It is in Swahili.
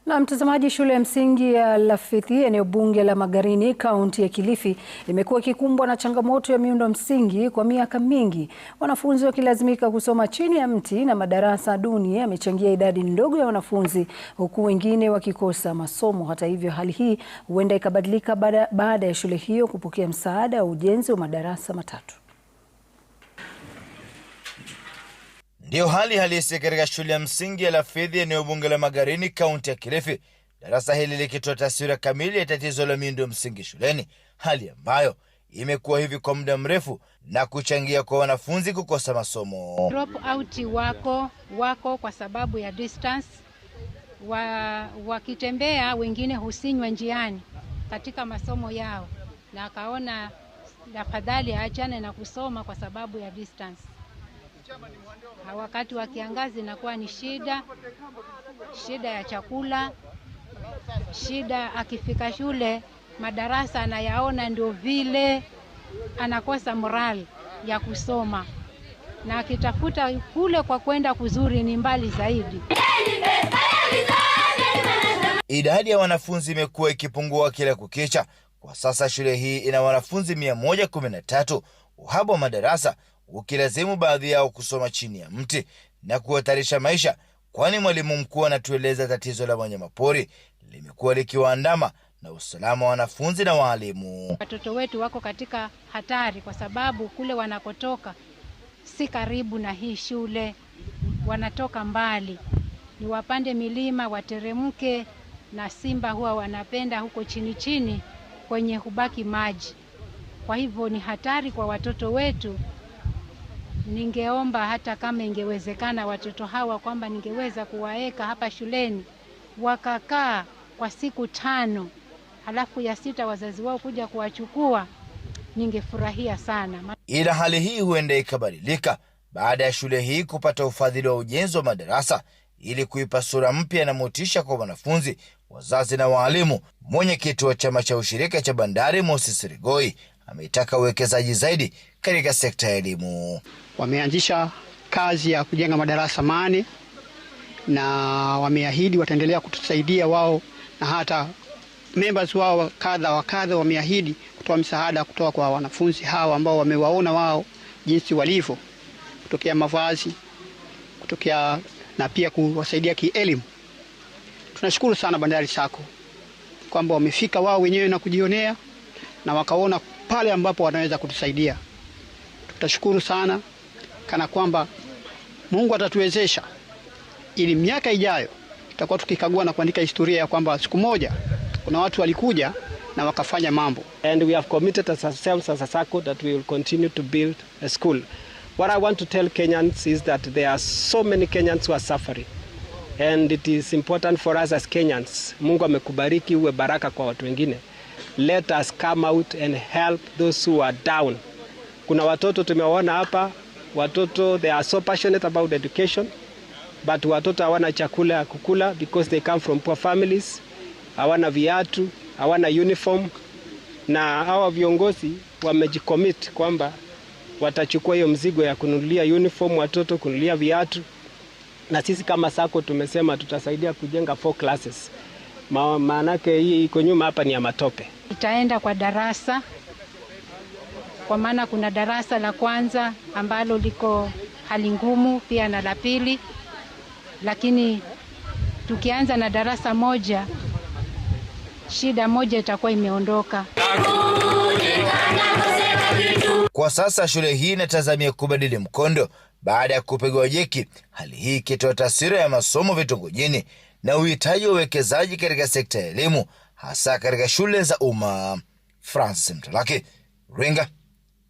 Na mtazamaji, shule ya msingi ya Lafithi eneo bunge la Magarini kaunti ya Kilifi imekuwa ikikumbwa na changamoto ya miundo msingi kwa miaka mingi. Wanafunzi wakilazimika kusoma chini ya mti na madarasa duni yamechangia idadi ndogo ya wanafunzi, huku wengine wakikosa masomo. Hata hivyo, hali hii huenda ikabadilika baada ya shule hiyo kupokea msaada wa ujenzi wa madarasa matatu. Ndio hali halisi katika shule ya msingi ya Lafithi eneo bunge la Magarini kaunti ya Kilifi, darasa hili likitoa taswira kamili ya tatizo la miundo msingi shuleni, hali ambayo imekuwa hivi kwa muda mrefu na kuchangia kwa wanafunzi kukosa masomo. Drop out wako kwa sababu ya distance, wakitembea wengine husinywa njiani katika masomo yao, na akaona afadhali aachane na kusoma kwa sababu ya distance. Wakati wa kiangazi inakuwa ni shida ya chakula, shida akifika shule madarasa anayaona ndio vile anakosa morali ya kusoma, na akitafuta kule kwa kwenda kuzuri ni mbali zaidi. Idadi ya wanafunzi imekuwa ikipungua kila kukicha. Kwa sasa shule hii ina wanafunzi 113, uhaba wa madarasa ukilazimu baadhi yao kusoma chini ya mti na kuhatarisha maisha, kwani mwalimu mkuu anatueleza tatizo la wanyamapori limekuwa likiwaandama na usalama wa wanafunzi na walimu. Watoto wetu wako katika hatari kwa sababu kule wanakotoka si karibu na hii shule, wanatoka mbali, ni wapande milima wateremke, na simba huwa wanapenda huko chini chini kwenye hubaki maji. Kwa hivyo ni hatari kwa watoto wetu. Ningeomba hata kama ingewezekana watoto hawa kwamba ningeweza kuwaeka hapa shuleni wakakaa kwa siku 5, halafu ya 6 wazazi wao kuja kuwachukua, ningefurahia sana. Ila hali hii huenda ikabadilika baada ya shule hii kupata ufadhili wa ujenzi wa madarasa ili kuipa sura mpya na motisha kwa wanafunzi, wazazi na walimu. Mwenyekiti wa chama cha ushirika cha bandari Moses Rigoi ametaka uwekezaji zaidi katika sekta ya elimu. Wameanzisha kazi ya kujenga madarasa 8 na wameahidi wataendelea kutusaidia wao, na hata members wao kadha wa kadha wameahidi kutoa msaada kutoka kwa wanafunzi hawa ambao wamewaona wao jinsi walivyo, kutokea mavazi, kutokea na pia kuwasaidia kielimu. Tunashukuru sana Bandari Sacco kwamba wamefika wao wenyewe na kujionea na wakaona pale ambapo wanaweza kutusaidia. Tutashukuru sana, kana kwamba Mungu atatuwezesha ili miaka ijayo tutakuwa tukikagua na kuandika historia ya kwamba siku moja kuna watu walikuja na wakafanya mambo. And we have committed ourselves as a Sacco that we will continue to build a school. What I want to tell Kenyans is that there are so many Kenyans who are suffering, and it is important for us as Kenyans. Mungu amekubariki uwe baraka kwa watu wengine. Let us come out and help those who are down. Kuna watoto tumewaona hapa, watoto they are so passionate about education, but watoto hawana chakula ya kukula because they come from poor families, hawana viatu, hawana uniform, na hawa viongozi wamejicommit kwamba watachukua hiyo mzigo ya kununulia uniform watoto, kununulia viatu, na sisi kama Sacco tumesema tutasaidia kujenga 4 classes. Maanake hii iko nyuma hapa ni ya matope. Itaenda kwa darasa, kwa maana kuna darasa la kwanza ambalo liko hali ngumu, pia na la pili, lakini tukianza na darasa moja, shida moja itakuwa imeondoka. Kwa sasa shule hii inatazamia kubadili mkondo baada ya kupigwa jeki, hali hii ikitoa taswira ya masomo vitongojini na uhitaji wa uwekezaji katika sekta ya elimu, hasa katika shule za umma. Francis Mtalaki, Ringa.